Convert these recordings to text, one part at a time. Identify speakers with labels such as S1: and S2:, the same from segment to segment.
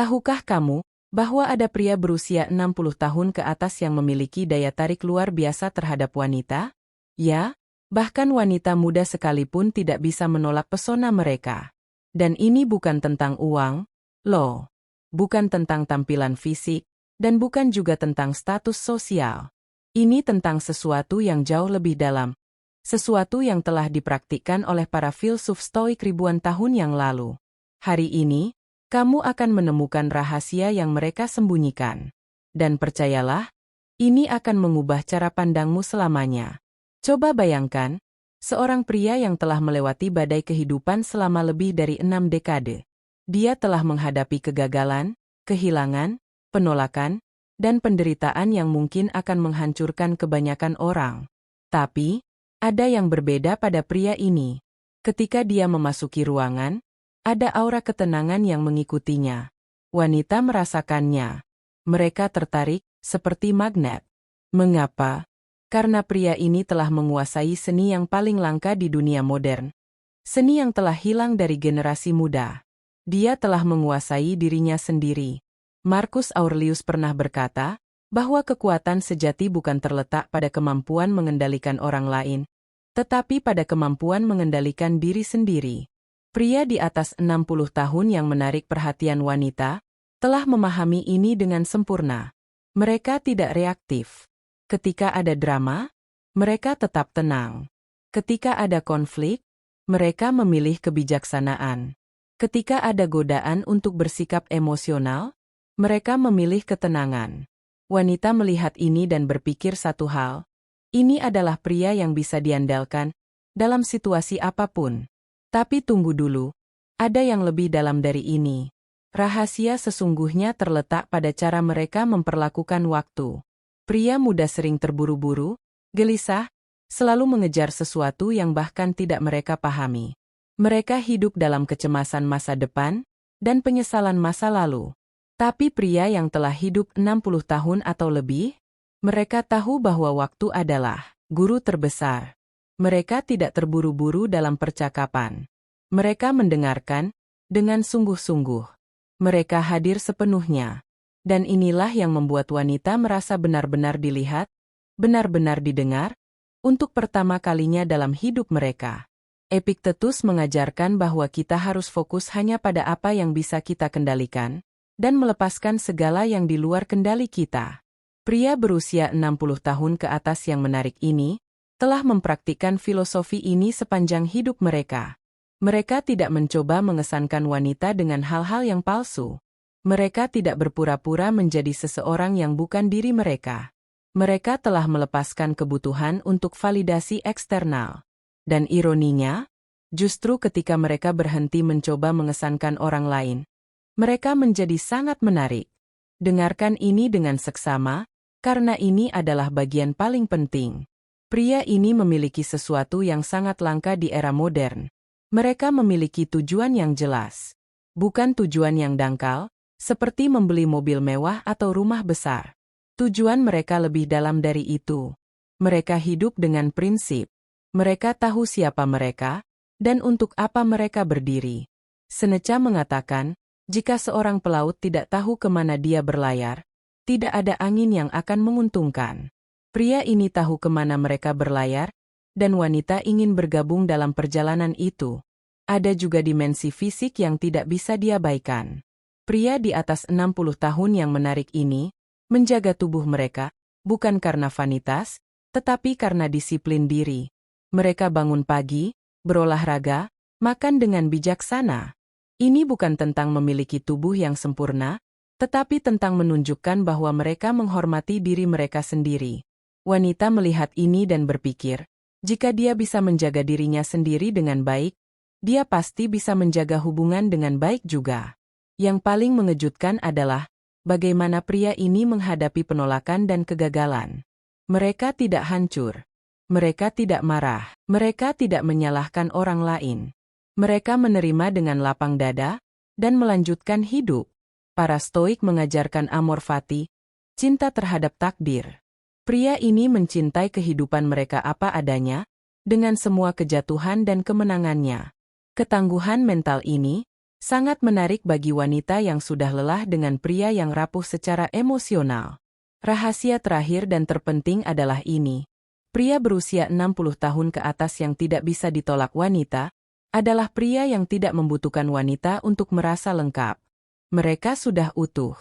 S1: Tahukah kamu bahwa ada pria berusia 60 tahun ke atas yang memiliki daya tarik luar biasa terhadap wanita? Ya, bahkan wanita muda sekalipun tidak bisa menolak pesona mereka. Dan ini bukan tentang uang, loh. Bukan tentang tampilan fisik, dan bukan juga tentang status sosial. Ini tentang sesuatu yang jauh lebih dalam. Sesuatu yang telah dipraktikkan oleh para filsuf Stoik ribuan tahun yang lalu. Hari ini, kamu akan menemukan rahasia yang mereka sembunyikan. Dan percayalah, ini akan mengubah cara pandangmu selamanya. Coba bayangkan, seorang pria yang telah melewati badai kehidupan selama lebih dari 6 dekade. Dia telah menghadapi kegagalan, kehilangan, penolakan, dan penderitaan yang mungkin akan menghancurkan kebanyakan orang. Tapi, ada yang berbeda pada pria ini. Ketika dia memasuki ruangan, ada aura ketenangan yang mengikutinya. Wanita merasakannya. Mereka tertarik, seperti magnet. Mengapa? Karena pria ini telah menguasai seni yang paling langka di dunia modern. Seni yang telah hilang dari generasi muda. Dia telah menguasai dirinya sendiri. Marcus Aurelius pernah berkata, bahwa kekuatan sejati bukan terletak pada kemampuan mengendalikan orang lain, tetapi pada kemampuan mengendalikan diri sendiri. Pria di atas 60 tahun yang menarik perhatian wanita, telah memahami ini dengan sempurna. Mereka tidak reaktif. Ketika ada drama, mereka tetap tenang. Ketika ada konflik, mereka memilih kebijaksanaan. Ketika ada godaan untuk bersikap emosional, mereka memilih ketenangan. Wanita melihat ini dan berpikir satu hal. Ini adalah pria yang bisa diandalkan dalam situasi apapun. Tapi tunggu dulu, ada yang lebih dalam dari ini. Rahasia sesungguhnya terletak pada cara mereka memperlakukan waktu. Pria muda sering terburu-buru, gelisah, selalu mengejar sesuatu yang bahkan tidak mereka pahami. Mereka hidup dalam kecemasan masa depan dan penyesalan masa lalu. Tapi pria yang telah hidup 60 tahun atau lebih, mereka tahu bahwa waktu adalah guru terbesar. Mereka tidak terburu-buru dalam percakapan. Mereka mendengarkan dengan sungguh-sungguh. Mereka hadir sepenuhnya. Dan inilah yang membuat wanita merasa benar-benar dilihat, benar-benar didengar, untuk pertama kalinya dalam hidup mereka. Epictetus mengajarkan bahwa kita harus fokus hanya pada apa yang bisa kita kendalikan, dan melepaskan segala yang di luar kendali kita. Pria berusia 60 tahun ke atas yang menarik ini, telah mempraktikkan filosofi ini sepanjang hidup mereka. Mereka tidak mencoba mengesankan wanita dengan hal-hal yang palsu. Mereka tidak berpura-pura menjadi seseorang yang bukan diri mereka. Mereka telah melepaskan kebutuhan untuk validasi eksternal. Dan ironinya, justru ketika mereka berhenti mencoba mengesankan orang lain, mereka menjadi sangat menarik. Dengarkan ini dengan seksama, karena ini adalah bagian paling penting. Pria ini memiliki sesuatu yang sangat langka di era modern. Mereka memiliki tujuan yang jelas. Bukan tujuan yang dangkal, seperti membeli mobil mewah atau rumah besar. Tujuan mereka lebih dalam dari itu. Mereka hidup dengan prinsip. Mereka tahu siapa mereka, dan untuk apa mereka berdiri. Seneca mengatakan, jika seorang pelaut tidak tahu kemana dia berlayar, tidak ada angin yang akan menguntungkan. Pria ini tahu kemana mereka berlayar, dan wanita ingin bergabung dalam perjalanan itu. Ada juga dimensi fisik yang tidak bisa diabaikan. Pria di atas 60 tahun yang menarik ini, menjaga tubuh mereka, bukan karena vanitas, tetapi karena disiplin diri. Mereka bangun pagi, berolahraga, makan dengan bijaksana. Ini bukan tentang memiliki tubuh yang sempurna, tetapi tentang menunjukkan bahwa mereka menghormati diri mereka sendiri. Wanita melihat ini dan berpikir, jika dia bisa menjaga dirinya sendiri dengan baik, dia pasti bisa menjaga hubungan dengan baik juga. Yang paling mengejutkan adalah, bagaimana pria ini menghadapi penolakan dan kegagalan. Mereka tidak hancur. Mereka tidak marah. Mereka tidak menyalahkan orang lain. Mereka menerima dengan lapang dada, dan melanjutkan hidup. Para Stoik mengajarkan amor fati, cinta terhadap takdir. Pria ini mencintai kehidupan mereka apa adanya, dengan semua kejatuhan dan kemenangannya. Ketangguhan mental ini, Sangat menarik bagi wanita yang sudah lelah dengan pria yang rapuh secara emosional. Rahasia terakhir dan terpenting adalah ini. Pria berusia 60 tahun ke atas yang tidak bisa ditolak wanita adalah pria yang tidak membutuhkan wanita untuk merasa lengkap. Mereka sudah utuh.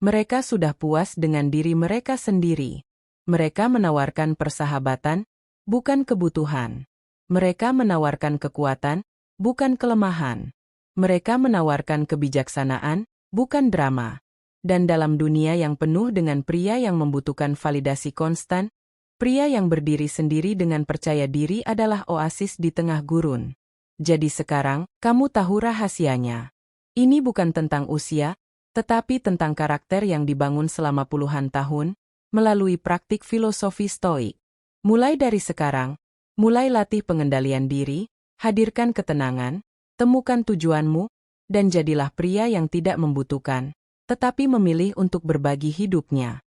S1: Mereka sudah puas dengan diri mereka sendiri. Mereka menawarkan persahabatan, bukan kebutuhan. Mereka menawarkan kekuatan, bukan kelemahan. Mereka menawarkan kebijaksanaan, bukan drama. Dan dalam dunia yang penuh dengan pria yang membutuhkan validasi konstan, pria yang berdiri sendiri dengan percaya diri adalah oasis di tengah gurun. Jadi sekarang, kamu tahu rahasianya. Ini bukan tentang usia, tetapi tentang karakter yang dibangun selama puluhan tahun, melalui praktik filosofi Stoik. Mulai dari sekarang, mulai latih pengendalian diri, hadirkan ketenangan, temukan tujuanmu, dan jadilah pria yang tidak membutuhkan, tetapi memilih untuk berbagi hidupnya.